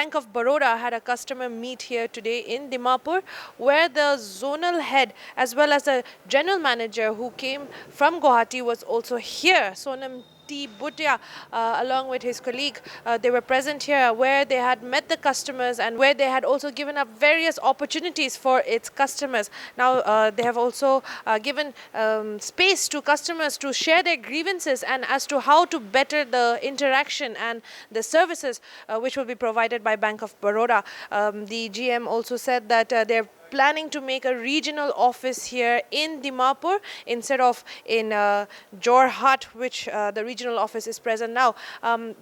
Bank of Baroda had a customer meet here today in Dimapur, where the zonal head as well as the general manager who came from Guwahati was also here. Sonam T. Bhutia, along with his colleague, they were present here where they had met the customers and where they had also given up various opportunities for its customers. Now they have also given space to customers to share their grievances and as to how to better the interaction and the services which will be provided by Bank of Baroda. The GM also said that they're planning to make a regional office here in Dimapur instead of in Jorhat, which the regional office is present now.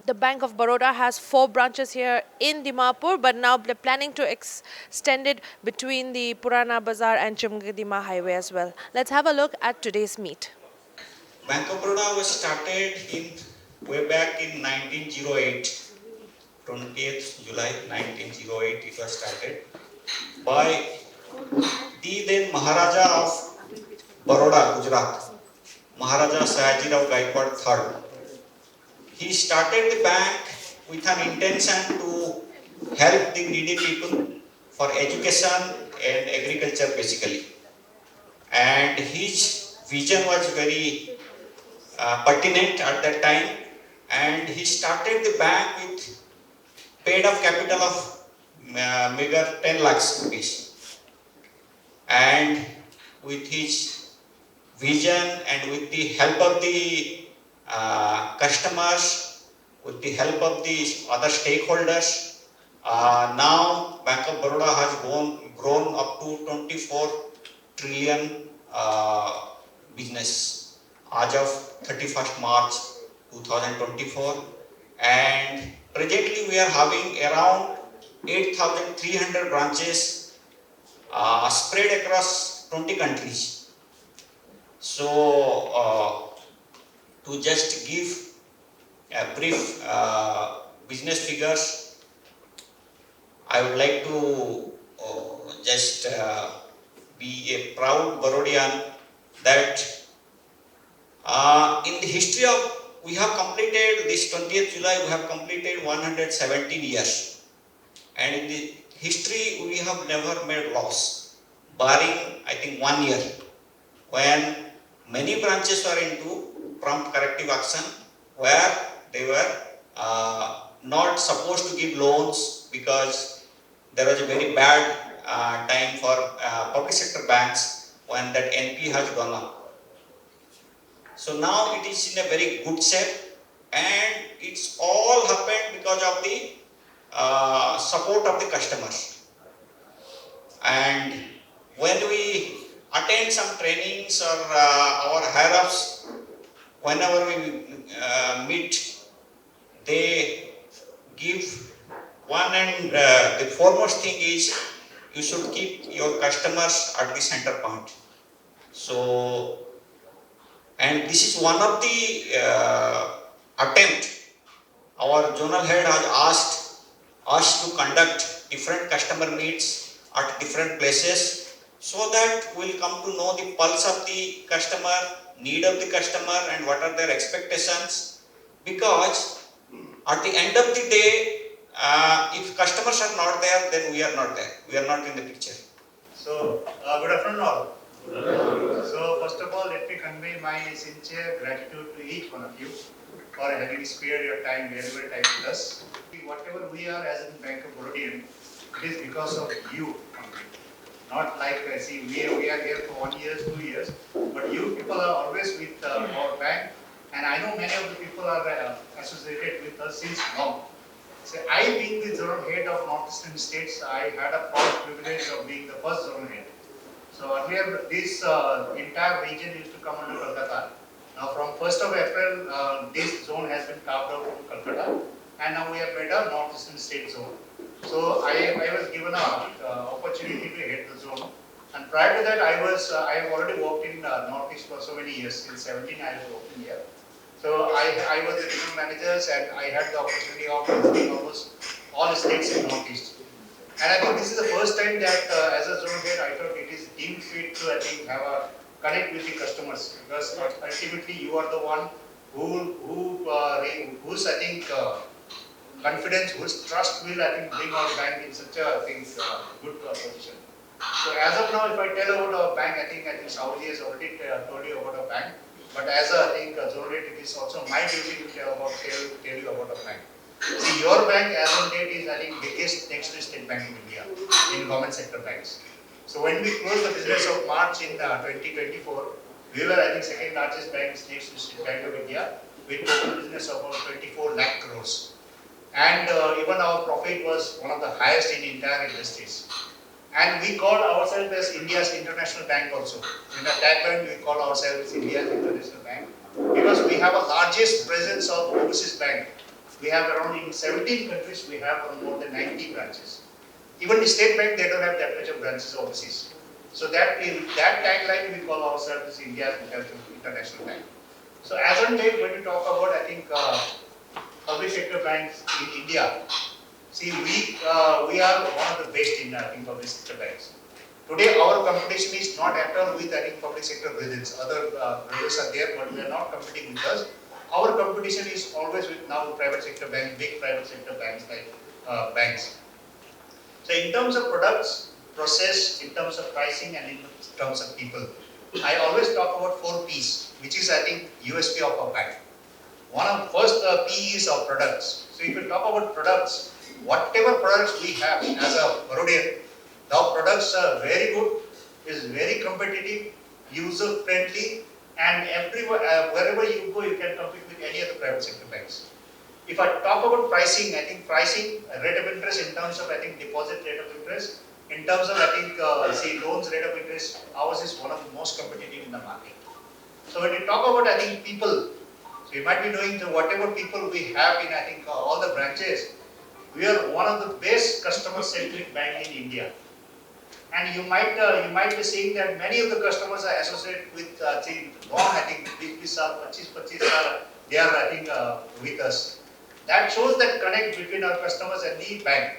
The Bank of Baroda has 4 branches here in Dimapur, but now they're planning to extend it between the Purana Bazaar and Chumgadima highway as well. Let's have a look at today's meet. Bank of Baroda was started way back in 1908, 20th July 1908 it was started by the then Maharaja of Baroda, Gujarat, Maharaja Sayajirao Gaikwad III. He started the bank with an intention to help the needy people for education and agriculture basically. And his vision was very pertinent at that time, and he started the bank with paid up capital of meager 10 lakhs rupees. And with his vision and with the help of the customers, with the help of the other stakeholders, now Bank of Baroda has grown up to 24 trillion business as of 31st March 2024, and presently we are having around 8,300 branches spread across 20 countries. So to just give a brief business figures, I would like to just be a proud Barodian that in the history of, we have completed this 20th July, we have completed 117 years, and in the history we have never made loss, barring I think 1 year when many branches were into prompt corrective action where they were not supposed to give loans because there was a very bad time for public sector banks when that NP has gone up. So now it is in a very good shape, and it's all happened because of the support of the customers. And when we attend some trainings or our higher ups, whenever we meet, they give one, and the foremost thing is you should keep your customers at the center point. So, and this is one of the attempt. Our zonal head has asked us to conduct different customer meets at different places so that we'll come to know the pulse of the customer, need of the customer, and what are their expectations. Because at the end of the day, if customers are not there, then we are not there. We are not in the picture. So, good afternoon all. So, first of all, let me convey my sincere gratitude to each one of you for having spared your time, valuable time with us. Whatever we are as in Bank of Baroda, it is because of you only. Not like, see, we are here for 1 year, 2 years, but you people are always with our bank, and I know many of the people are associated with us since long. So, I being the zonal head of Northeastern states, I had a proud privilege of being the first zonal head. So earlier this entire region used to come under Kolkata. Now from 1st of April, this zone has been carved out from Kolkata, and now we have made a Northeastern state zone. So I was given an opportunity to head the zone, and prior to that I have already worked in Northeast for so many years. Since 17 I was working here. So I was the regional managers, and I had the opportunity of visiting almost all states in Northeast. And I think this is the first time that as a zone head, I thought it is deemed fit to, I think, have a connect with the customers, because ultimately you are the one who's I think confidence, whose trust will, I think, bring our bank in such a, I think, good position. So as of now, if I tell about our bank, I think Saudi has already told you about our bank. But as I think Zonal, it is also my duty to tell you about our bank. See, your bank as on date is, I think, biggest next to State Bank of India in government sector banks. So when we closed the business of March in 2024, we were, I think, second largest bank next to State Bank of India with total business of about 24 lakh crores. And even our profit was one of the highest in entire industries. And we call ourselves as India's international bank also. In the tagline, we call ourselves India's international bank because we have a largest presence of overseas bank. We have around in 17 countries, we have more than 90 branches. Even the state bank, they don't have that much of branches overseas. So that in that tagline, we call ourselves as India's international bank. So as on date, when we talk about, I think, public sector banks in India, see, we are one of the best in, I think, public sector banks. Today, our competition is not at all with, I think, public sector brethren. Other brothers are there, but they are not competing with us. Our competition is always with now private sector banks, big private sector banks like banks. So in terms of products, process, in terms of pricing, and in terms of people, I always talk about 4 P's, which is, I think, USP of our bank. One of first P is our products. So if you talk about products, whatever products we have as a Barodian, the products are very good, is very competitive, user friendly, and everywhere, wherever you go, you can compete with any other private sector banks. If I talk about pricing, I think pricing, rate of interest in terms of, I think, deposit rate of interest, in terms of, I think, say loans rate of interest, ours is one of the most competitive in the market. So when you talk about, I think, people, so you might be knowing that whatever people we have in, I think, all the branches, we are one of the best customer-centric bank in India. And you might be seeing that many of the customers are associated with, say, long, I think, 20 saal, 25 saal, they are, I think, with us. That shows that connect between our customers and the bank.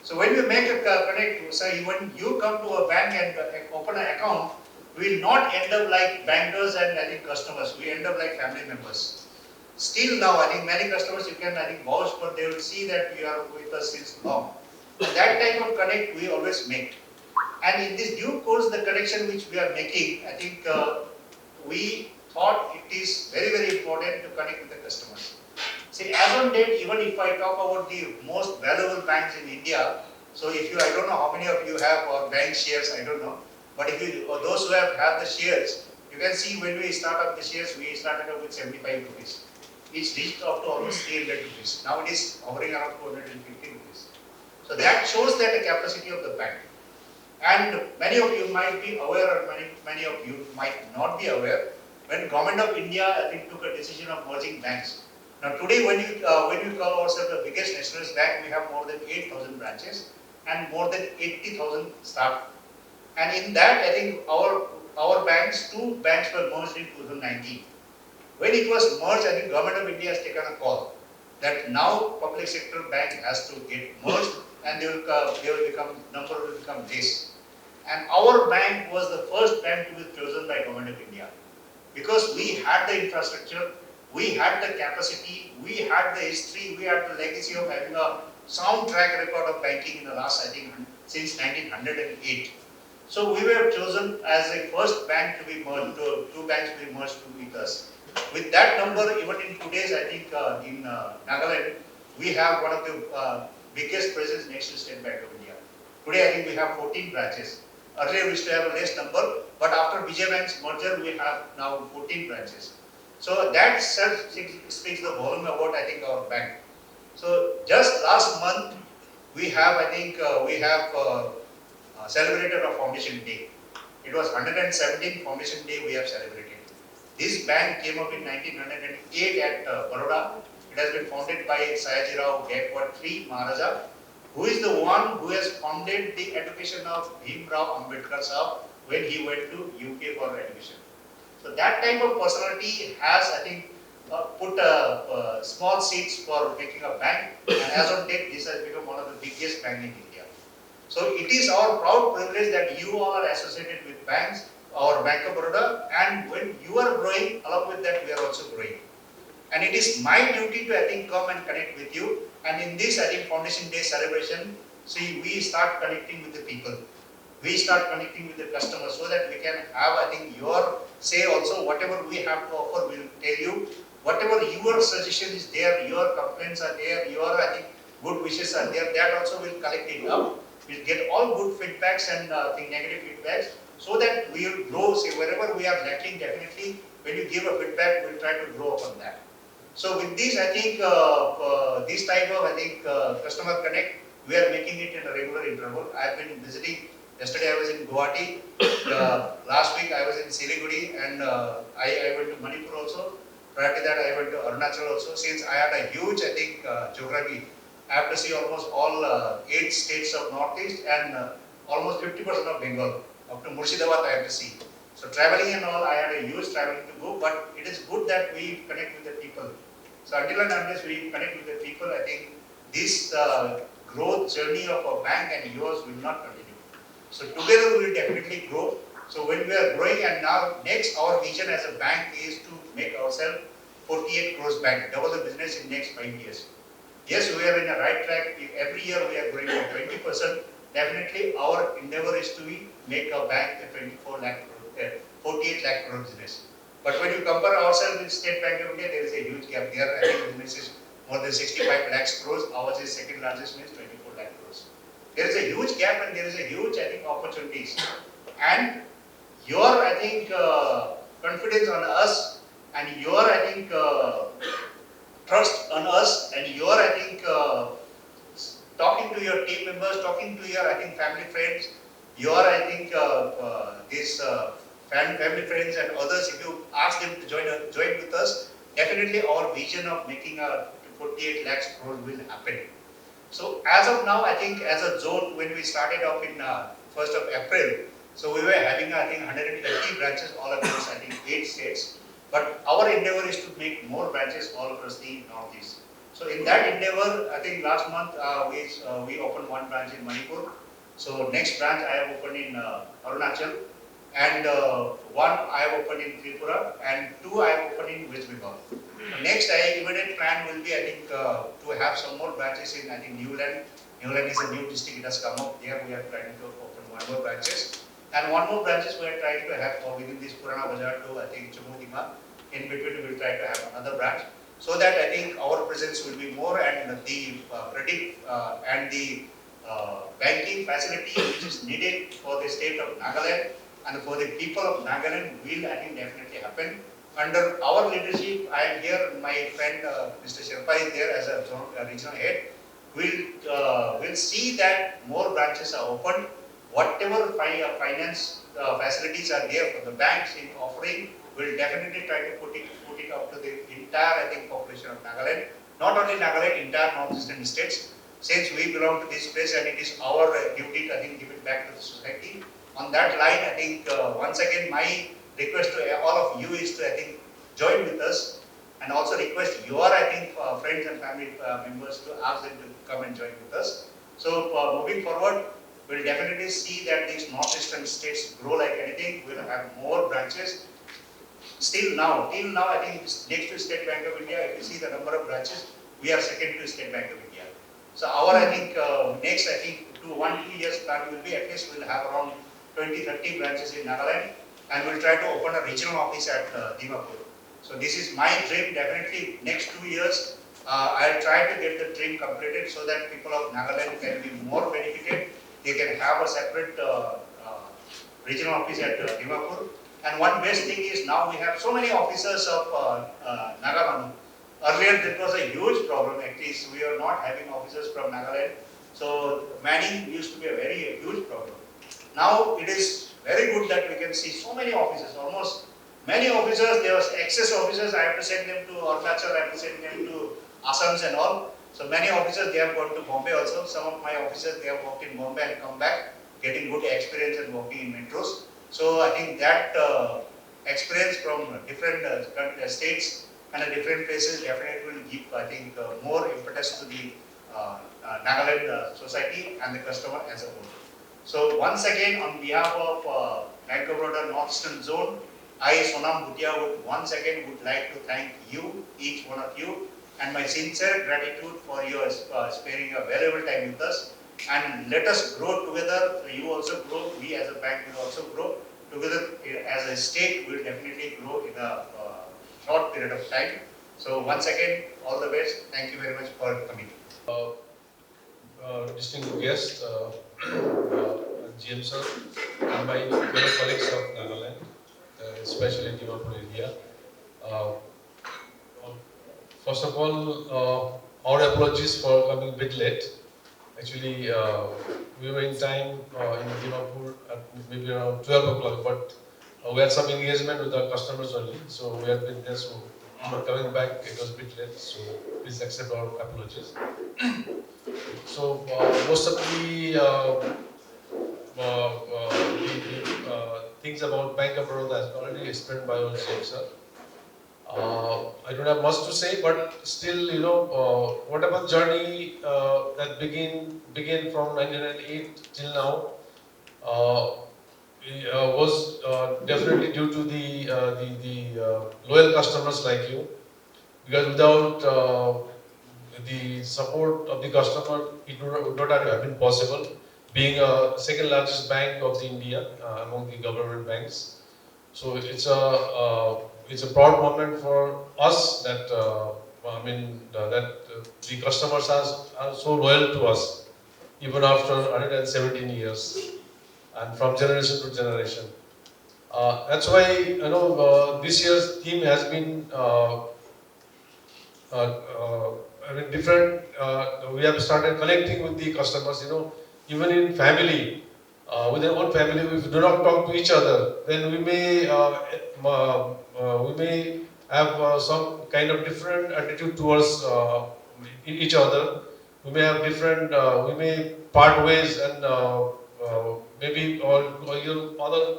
So when you make a connect, so when you come to a bank and open an account, we will not end up like bankers and, I think, customers. We end up like family members. Still now, I think many customers you can, I think, vouch, but they will see that you are with us since long. And that type of connect we always make. And in this due course, the connection which we are making, I think we thought it is very, very important to connect with the customers. See, as on date, even if I talk about the most valuable banks in India, so if you, I don't know how many of you have or bank shares, I don't know, but if you, or those who have the shares, you can see when we start up the shares, we started up with 75 rupees. It's reached up to almost 300 rupees. Now it is hovering around 450 rupees. So that shows that the capacity of the bank. And many of you might be aware, or many of you might not be aware, when Government of India, I think, took a decision of merging banks. Now today, when we call ourselves the biggest nationalist bank, we have more than 8,000 branches and more than 80,000 staff. And in that, I think our banks, 2 banks were merged in 2019. When it was merged, I think Government of India has taken a call that now public sector bank has to get merged and they will become, number will become less. And our bank was the first bank to be chosen by Government of India because we had the infrastructure, we had the capacity, we had the history, we had the legacy of having a sound track record of banking in the last, I think, since 1908. So we were chosen as a first bank to be merged, 2 banks to be merged with us. With that number, even in today's, I think, in Nagaland, we have one of the biggest presence next to State Bank of India. Today, I think we have 14 branches. Earlier, we used to have a less number, but after Vijay Bank's merger, we have now 14 branches. So that speaks the volume about, I think, our bank. So just last month, we have, I think, celebrated our foundation day. It was 117th foundation day we have celebrated. This bank came up in 1908 at Baroda. It has been founded by Sayajirao Gaikwad III Maharaja, who is the one who has founded the education of Bhimrao Ambedkar Sahab when he went to UK for education. So that type of personality has, I think, put small seeds for making a bank, and as on date, this has become one of the biggest banks in India. So it is our proud privilege that you all are associated with banks, our Bank of Baroda, and when you are growing, along with that, we are also growing. And it is my duty to, I think, come and connect with you And in this, I think, Foundation Day celebration, see, we start connecting with the people. We start connecting with the customers so that we can have, I think, your say also, whatever we have to offer, we'll tell you. Whatever your suggestion is there, your complaints are there, your, I think, good wishes are there, that also will collect it up. We'll get all good feedbacks and think negative feedbacks so that we will grow. Say, wherever we are lacking, definitely, when you give a feedback, we'll try to grow upon that. So with this, I think, this type of, I think, customer connect, we are making it in a regular interval. I have been visiting. Yesterday I was in Guwahati, last week I was in Siliguri, and I went to Manipur also. Prior to that I went to Arunachal also. Since I had a huge, I think, geography, I have to see almost all 8 states of Northeast and almost 50% of Bengal. Up to Murshidabad I have to see. So traveling and all, I had a huge traveling to go, but it is good that we connect with the people. So until and unless we connect with the people, I think this growth journey of a bank and yours will not continue. So together we will definitely grow. So when we are growing, and now next our vision as a bank is to make ourselves 48 crores bank, double the business in next 5 years. Yes, we are in a right track. If every year we are growing by 20%, definitely our endeavor is to make a bank a 48 lakh crore business. But when you compare ourselves with State Bank of India, there is a huge gap. There, I think, business is more than 65 lakhs crores. Ours is second largest, means 24 lakh crores. There is a huge gap, and there is a huge, I think, opportunities. And your, I think, confidence on us, and your, I think, trust on us, and your, I think, talking to your team members, talking to your, I think, family friends, your, I think, these family friends and others, if you ask them to join with us, definitely our vision of making a 48 lakhs crore will happen. So as of now, I think as a zone, when we started off in 1st of April, so we were having, I think, 130 branches all across, I think, 8 states. But our endeavor is to make more branches all across the Northeast. So in that endeavor, I think last month we opened 1 branch in Manipur. So next branch I have opened in Arunachal, and 1 I have opened in Tripura, and 2 I have opened in West Bengal. Next, immediate plan will be, I think, to have some more branches in, I think, Nagaland. Nagaland is a new district, it has come up. There we are planning to open 1 more branches. And 1 more branches we are trying to have within this Purana Bazaar to, I think, Jammu. In between we will try to have another branch. So that, I think, our presence will be more, and the credit and the banking facility which is needed for the state of Nagaland and for the people of Nagaland will, I think, definitely happen. Under our leadership, I am here, my friend Mr. Sherpa is there as a regional head. We'll see that more branches are opened. Whatever finance facilities are there for the banks in offering, we'll definitely try to put it up to the entire, I think, population of Nagaland. Not only Nagaland, entire northeastern states. Since we belong to this place and it is our duty to, I think, give it back to the society. On that line, I think, once again, my request to all of you is to, I think, join with us, and also request your, I think, friends and family members to ask them to come and join with us. So moving forward, we'll definitely see that these northeastern states grow like anything. We'll have more branches. Till now, I think next to State Bank of India, if you see the number of branches, we are second to State Bank of India. So our, I think, next, I think, 1-2 years plan will be, at least we'll have around 20-30 branches in Nagaland, and we'll try to open a regional office at Dimapur. So this is my dream. Definitely next 2 years, I'll try to get the dream completed so that people of Nagaland can be more benefited. They can have a separate regional office at Dimapur. And one best thing is now we have so many officers of Nagaland. Earlier that was a huge problem. At least we are not having officers from Nagaland. So manning used to be a very huge problem. Now it is very good that we can see so many officers, almost many officers. There was excess officers. I have to send them to Arunachal, I have to send them to Assams and all. So many officers, they have gone to Bombay also. Some of my officers, they have worked in Bombay and come back, getting good experience and working in metros. So I think that experience from different states and different places definitely will give, I think, more impetus to the Nagaland society and the customer as a whole. So once again, on behalf of Bank of Baroda Northeastern Zone, I, Sonam Bhutia, would once again like to thank you, each one of you, and my sincere gratitude for your sparing your valuable time with us. And let us grow together. You also grow. We as a bank will also grow together. As a state, we will definitely grow in a short period of time. So once again, all the best. Thank you very much for coming. Distinguished guests, GM sir, and my fellow colleagues of Nagaland, especially Dimapur area. Uh, First of all, our apologies for coming a bit late. Actually, we were in time in Dimapur at maybe around 12 o'clock, but we had some engagement with our customers only, so we had been there. So coming back, it was a bit late, so please accept our apologies. So most of the things about Bank of Baroda has already explained by our CM sir. I don't have much to say, but still, whatever journey that began from 1998 till now was definitely due to the loyal customers like you. Because without the support of the customer, it would not have been possible. Being a second largest bank of the India among the government banks, so it's a proud moment for us that the customers are so loyal to us even after 117 years and from generation to generation. That's why this year's theme has been different. We have started connecting with the customers. Even in family, with our own family, if we do not talk to each other, then we may have some kind of different attitude towards each other. We may have different. We may part ways, and maybe or your other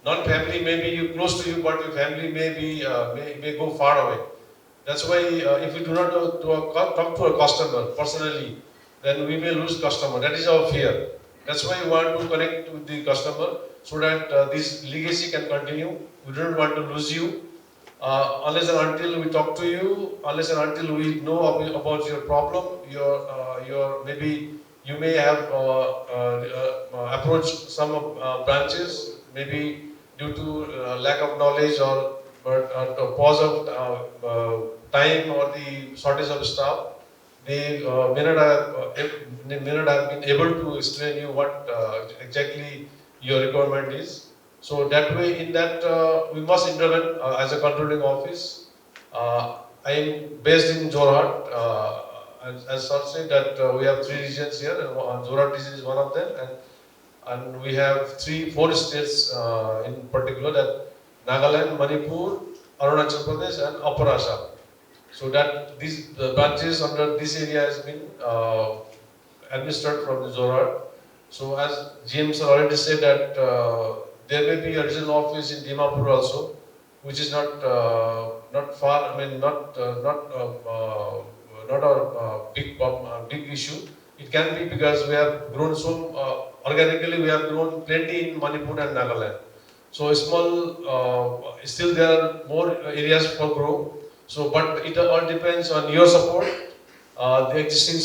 non-family may be close to you, but your family may go far away. That's why if we do not talk to a customer personally, then we may lose customer. That is our fear. That's why we want to connect with the customer so that this legacy can continue. We don't want to lose you unless and until we talk to you, unless and until we know about your problem, your maybe you may have approached some branches, maybe due to lack of knowledge or but pause of time or the shortage of staff, they may not have been able to explain you what exactly your requirement is. So that way, in that we must intervene as a controlling office. I am based in Jorhat. As Sir said that we have three regions here, and Jorhat region is one of them, and we have four states in particular, that Nagaland, Manipur, Arunachal Pradesh, and Upper Assam. So that the branches under this area has been administered from the Zorar. So as James already said that there may be a regional office in Dimapur also, which is not far. I mean not a big issue. It can be because we have grown so organically. We have grown plenty in Manipur and Nagaland. So still there are more areas for growth. So, but it all depends on your support, the existing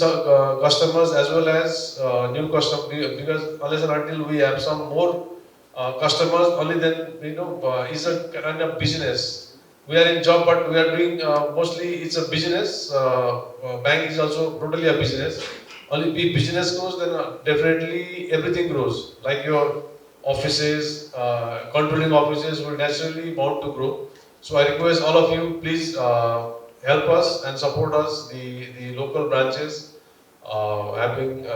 customers as well as new customers. Because unless and until we have some more customers, only then is a kind of business. We are in job, but we are doing mostly it's a business. Bank is also totally a business. Only if business grows, then definitely everything grows. Like your offices, controlling offices will naturally bound to grow. So I request all of you, please help us and support us, the local branches. Having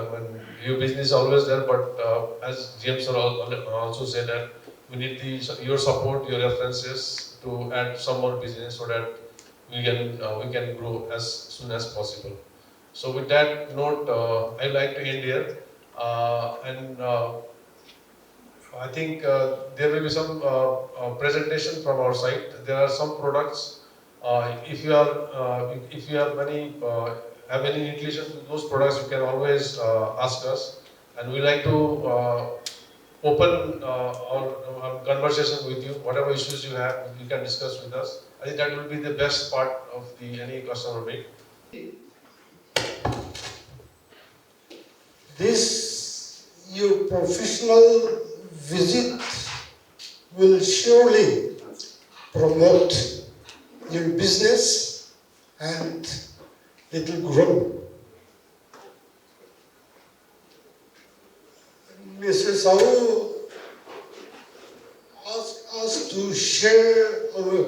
your business always there, but as James also said that we need your support, your references to add some more business so that we can grow as soon as possible. So with that note, I'd like to end here. And I think there will be some presentation from our side. There are some products. If you have any inclination to those products, you can always ask us, and we like to open our conversation with you. Whatever issues you have, you can discuss with us. I think that will be the best part of any customer meet. This your professional visit will surely promote your business and it will grow. Mr. Saul asked us to share our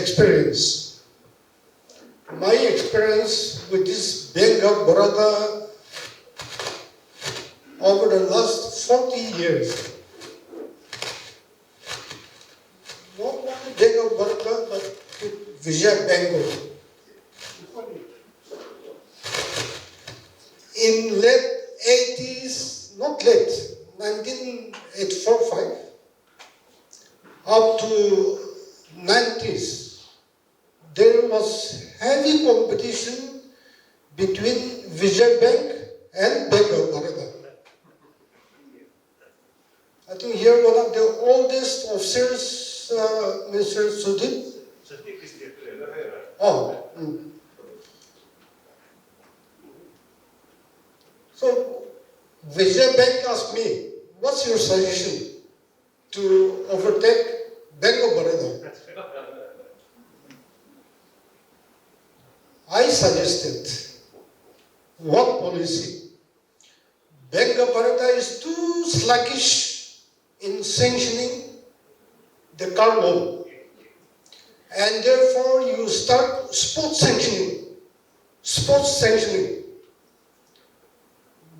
experience. My experience with this Bank of Baroda over the last 40 years. Not only Bank of Baroda, but Vijay Bengal. In late 80s, not late, 1984-5, up to 90s, there was heavy competition between Vijay Bank and Bank of Baroda. I think here one of the oldest officers, Mr. Sudip. Oh. So Vijay Bank asked me, what's your suggestion to overtake Bank of Baroda? I suggested one policy. Bank of Baroda is too sluggish in sanctioning the car loan. And therefore you start sports sanctioning.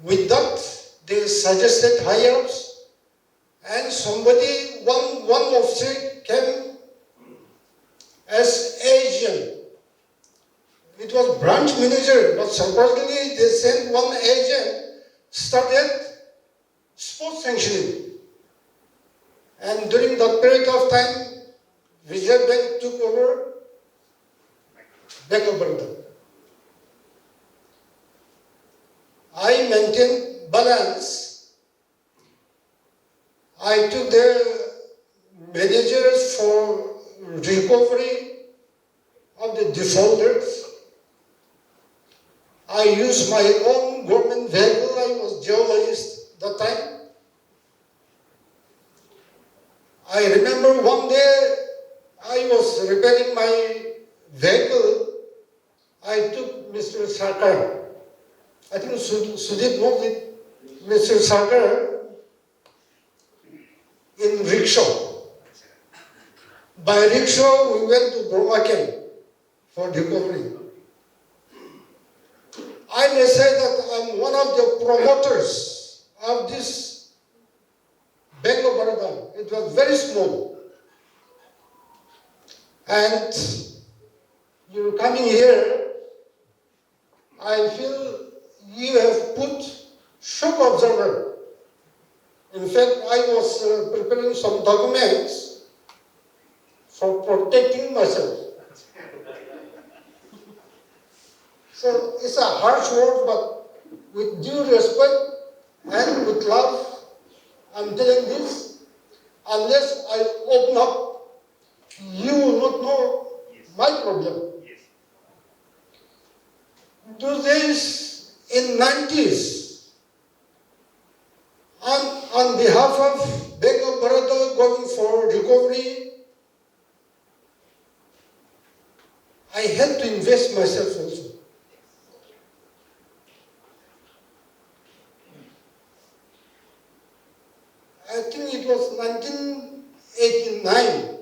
With that, they suggested higher-ups, and one officer came as agent. It was branch manager, but supposedly they sent one agent, started sports sanctioning. And during that period of time, Vijay Bank took over Bank of Baroda. I maintained balance. I took the managers for recovery of the defaulters. I used my own government vehicle. I was geologist at that time. I remember one day I was repairing my vehicle. I took Mr. Sarkar. I think Sudip knows it. Mr. Sarkar in rickshaw. By rickshaw, we went to Bromaken for recovery. I may say that I'm one of the promoters of this Bank of Baroda. It was very small. And you're coming here, I feel you have put shock observer. In fact, I was preparing some documents for protecting myself. So it's a harsh word, but with due respect and with love, I'm telling this. Unless I open up, you will not know my problem. Those days, in 90s, on behalf of Bank of Baroda going for recovery, I had to invest myself also. I think it was 1989.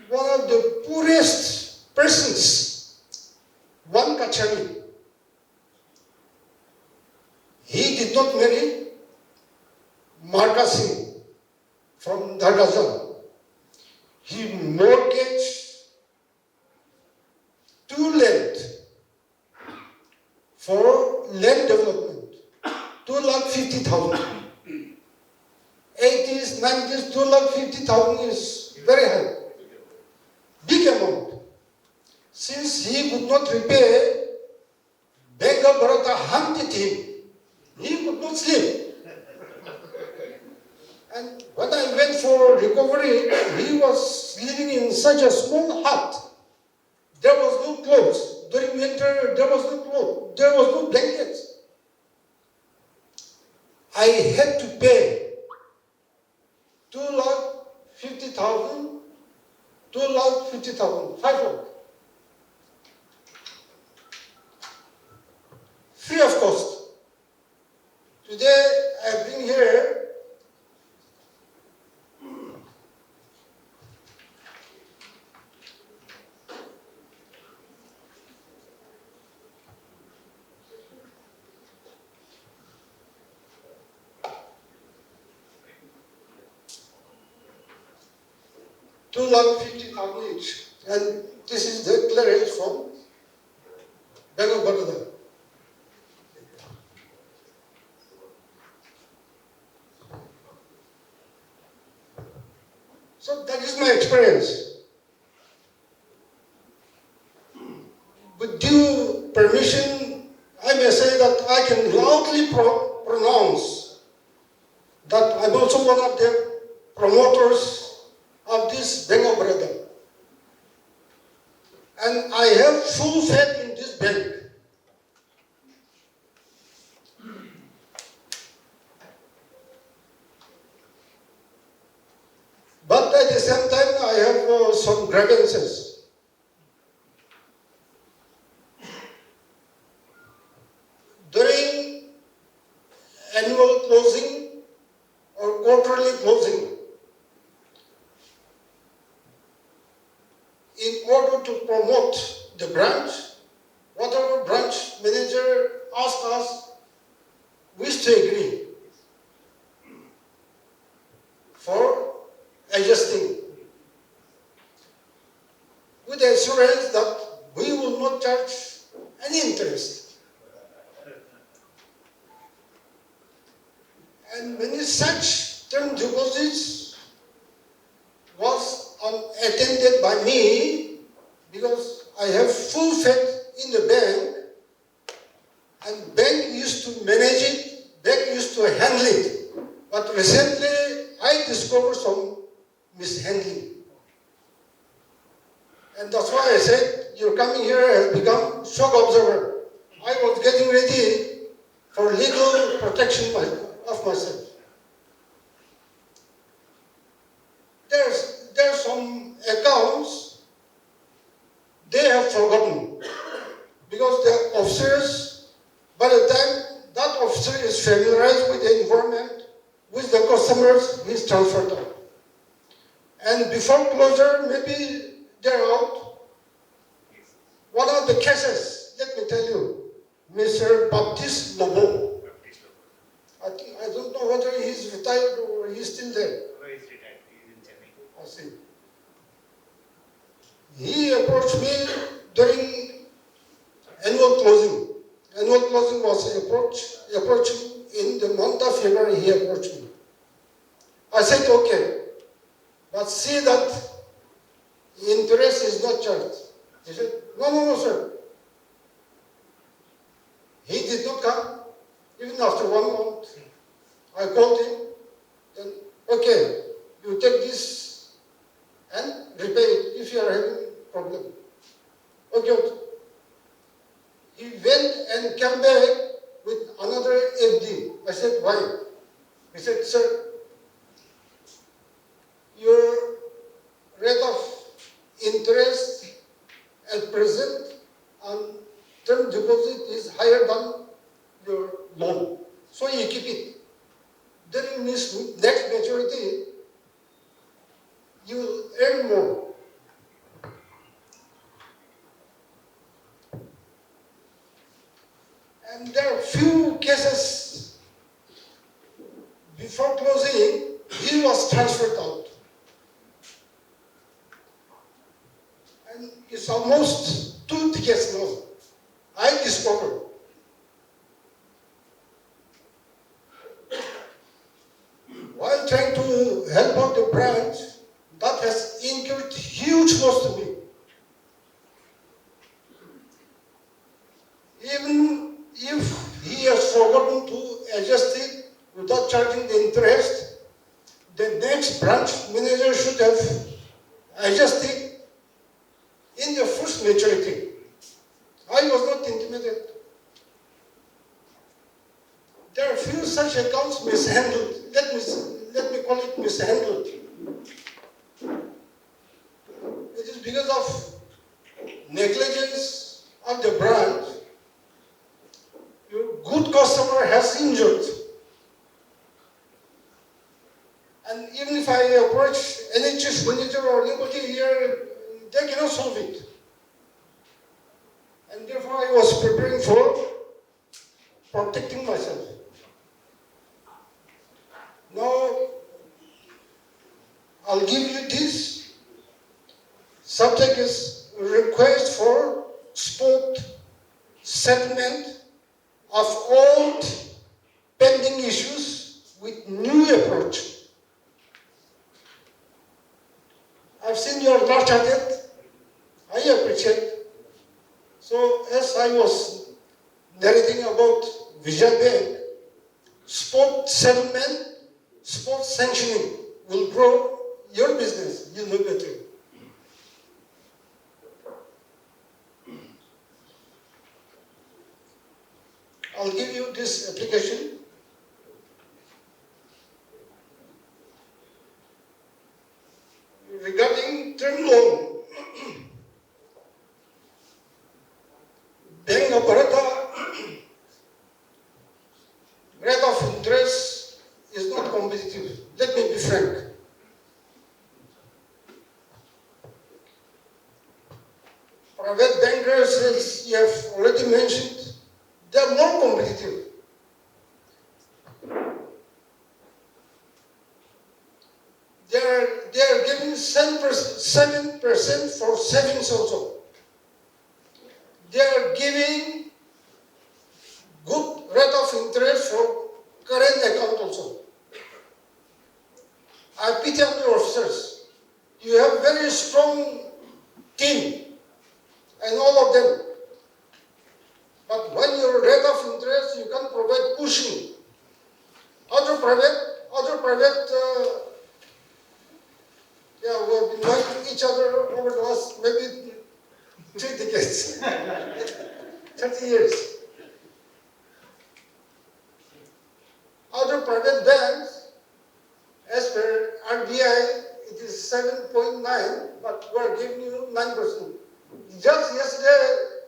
One of the poorest persons, one Kachari, he did not marry Marga Singh from Nagaland. He mortgaged 2 land for land development, 2,50,000. 80s, 90s, 2,50,000 is very high. Big amount. Since he could not repay, Bank of Baroda hunted him. He could not sleep. And when I went for recovery, he was was living in such a small hut. There was no clothes. During winter, there was no clothes. There was no blankets. I had to pay 2,50,000, 2,50,000, 5 lakh, free of cost. Today, I bring here 2,50,000 each. And this is the clearance from Bank of Baroda. So that is my experience. With due permission, I may say that I can loudly pronounce that I'm also one of the promoters of this Bank of Baroda. And I have full faith in this bank. But at the same time, I have some grievances. During annual closing or quarterly closing, in order to promote the branch, whatever branch manager asks us, we still agree for adjusting with the assurance that we will not charge any interest. And many such term deposits was unattended by me because I have full faith in the bank, and bank used to manage it, bank used to handle it. But recently I discovered some mishandling. And that's why I said your coming here has become shock observer. I was getting ready for legal protection of myself. There's some accounts they have forgotten because the officers, by the time that officer is familiarized with the environment, with the customers, he is transferred out. And before closure, maybe they're out. One of the cases, let me tell you, Mr. Baptiste Lobo. I don't know whether he's retired or he's still there. No, he's retired. He's in Chennai. I see. He approached me during annual closing. Annual closing was approaching in the month of February. He approached me. I said, okay, but see that interest is not charged. He said, no, sir. He did not come, even after 1 month. I called him, then, okay, you take this and repay it if you are having a problem. Okay. He went and came back with another FD. I said, why? He said, sir, your rate of interest at present on term deposit is higher than your loan. So you keep it. During this next maturity, you will earn more. And there are few cases before closing, he was transferred out. And it's almost 2 decades now. I discovered while trying to help out the branch, that has incurred huge loss to me. Even if he has forgotten to adjust it without charging the interest, the next branch manager should have I just think in the first maturity, I was not intimidated. There are few such accounts mishandled. Let me call it mishandled. It is because of negligence of the brand. Your good customer has injured. And even if I approach any chief manager or anybody here, they cannot solve it. And therefore I was preparing for protecting myself. Now, I'll give you this. Subject is request for spot settlement of old pending issues with new approach. I've seen your large-hearted. I appreciate. So as I was narrating about Vijay Bank, sport settlement, sport sanctioning will grow your business. You know better. I'll give you this application. Regarding term loan, Bank of Baroda rate of interest is not competitive. Let me be frank. Private bankers, as you have already mentioned, they are more competitive. They are giving 7% for savings also. They are giving good rate of interest for current account also. I pity on the officers. You have very strong team and all of them. But when your rate of interest, you can provide cushion. Other private, we have been knowing each other over the last maybe 3 decades, 30 years. Other private banks, as per RBI, it is 7.9, but we are giving you 9%. Just yesterday,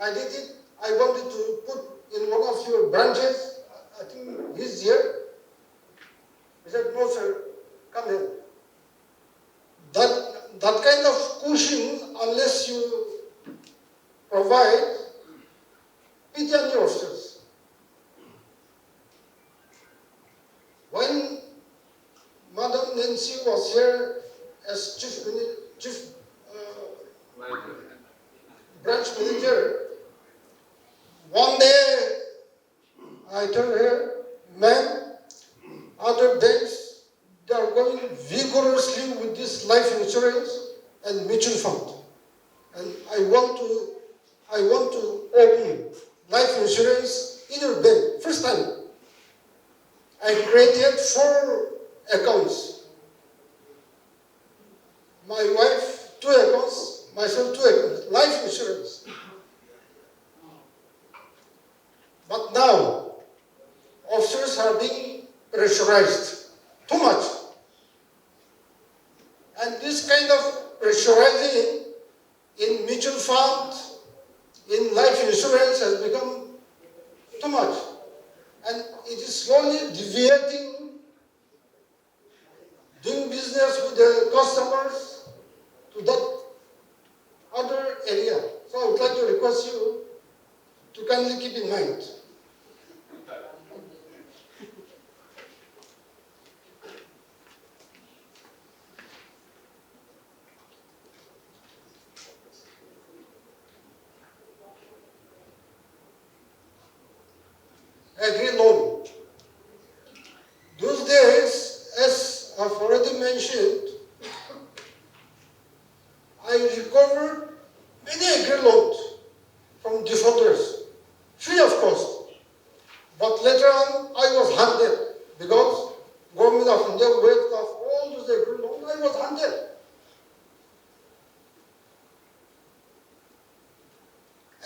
I did it. I wanted to put in one of your branches, I think this year. He said, no sir, come here. That kind of cushion, unless you provide, pity on the officers. When Madam Nancy was here as chief branch manager, one day I told her, ma'am, other banks, they are going vigorously with this life insurance and mutual fund. And I want to open life insurance in your bank. First time, I created 4 accounts. My wife, 2 accounts, myself, 2 accounts, life insurance. But now, officers are being pressurized too much. And this kind of pressurizing in mutual fund, in life insurance has become too much. And it is slowly deviating, doing business with the customers to that other area. So I would like to request you to kindly keep in mind. Agri loan. Those days, as I've already mentioned, I recovered many agri loans from defaulters, free of cost. But later on, I was hunted because Government of India waived off all those agri loans. I was hunted.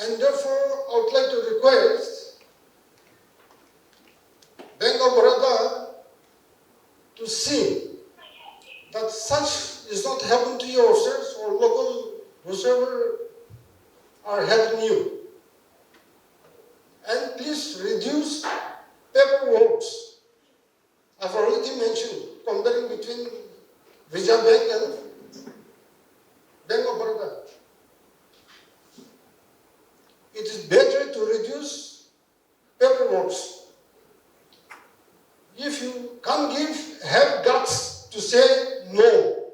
And therefore, I would like to request Bank of Baroda to see that such is not happening to your officers or local whosoever are helping you. And please reduce paperwork. I've already mentioned comparing between Reserve Bank and Bank of Baroda. It is better to reduce paperwork. If you can't give, have guts to say no.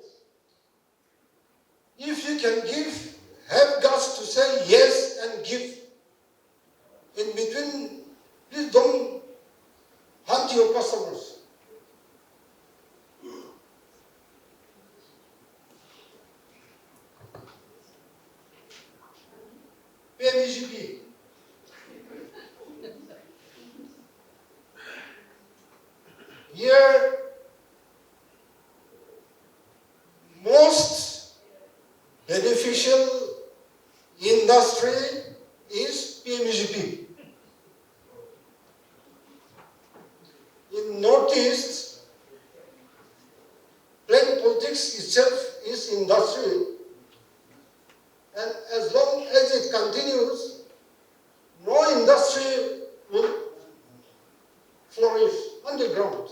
If you can give, have guts to say yes and give. In between, please don't hunt your customers. PMGP. Here, most beneficial industry is PMGP. In Northeast, plain politics itself is industry, and as long as it continues, no industry will flourish underground.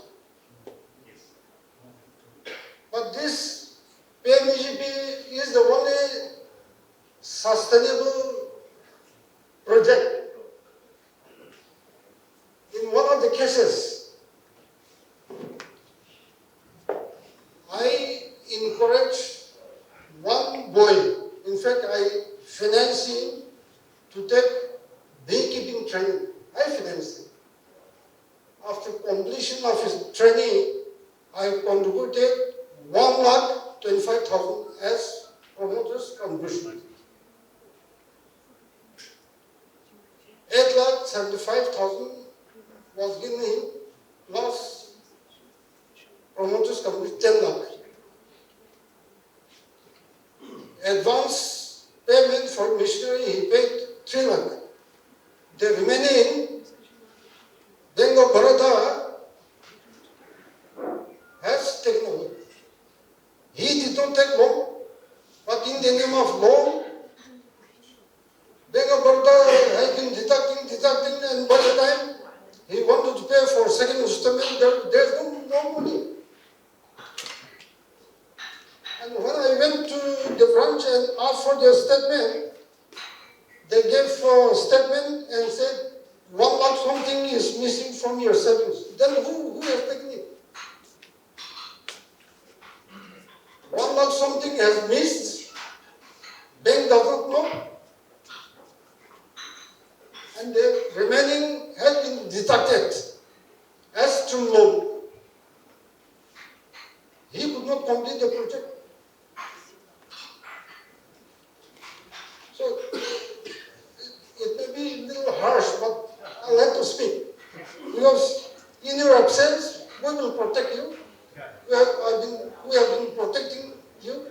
But this PMGP is the only sustainable project. In one of the cases, I encourage one boy, in fact I finance him to take beekeeping training. I finance him. After completion of his training, I contributed 1,25,000 as promoter's contribution. 8,75,000 was given him, plus promoters contributed 10 lakh. Advance payment for machinery, he paid 3 lakh. The remaining, Bank of Baroda has taken over. He did not take loan, but in the name of loan, Bank of Baroda has been deducting, and by the time he wanted to pay for second installment, there's no money. And when I went to the branch and asked for the statement, they gave a statement and said, 1 lakh something is missing from your savings. Then who has taken it? 1 lakh something has missed, bank does not know, and the remaining has been deducted as term loan. He could not complete the project. So it may be a little harsh, but I'll have to speak. Because in your absence, we will protect you. We have been protecting you.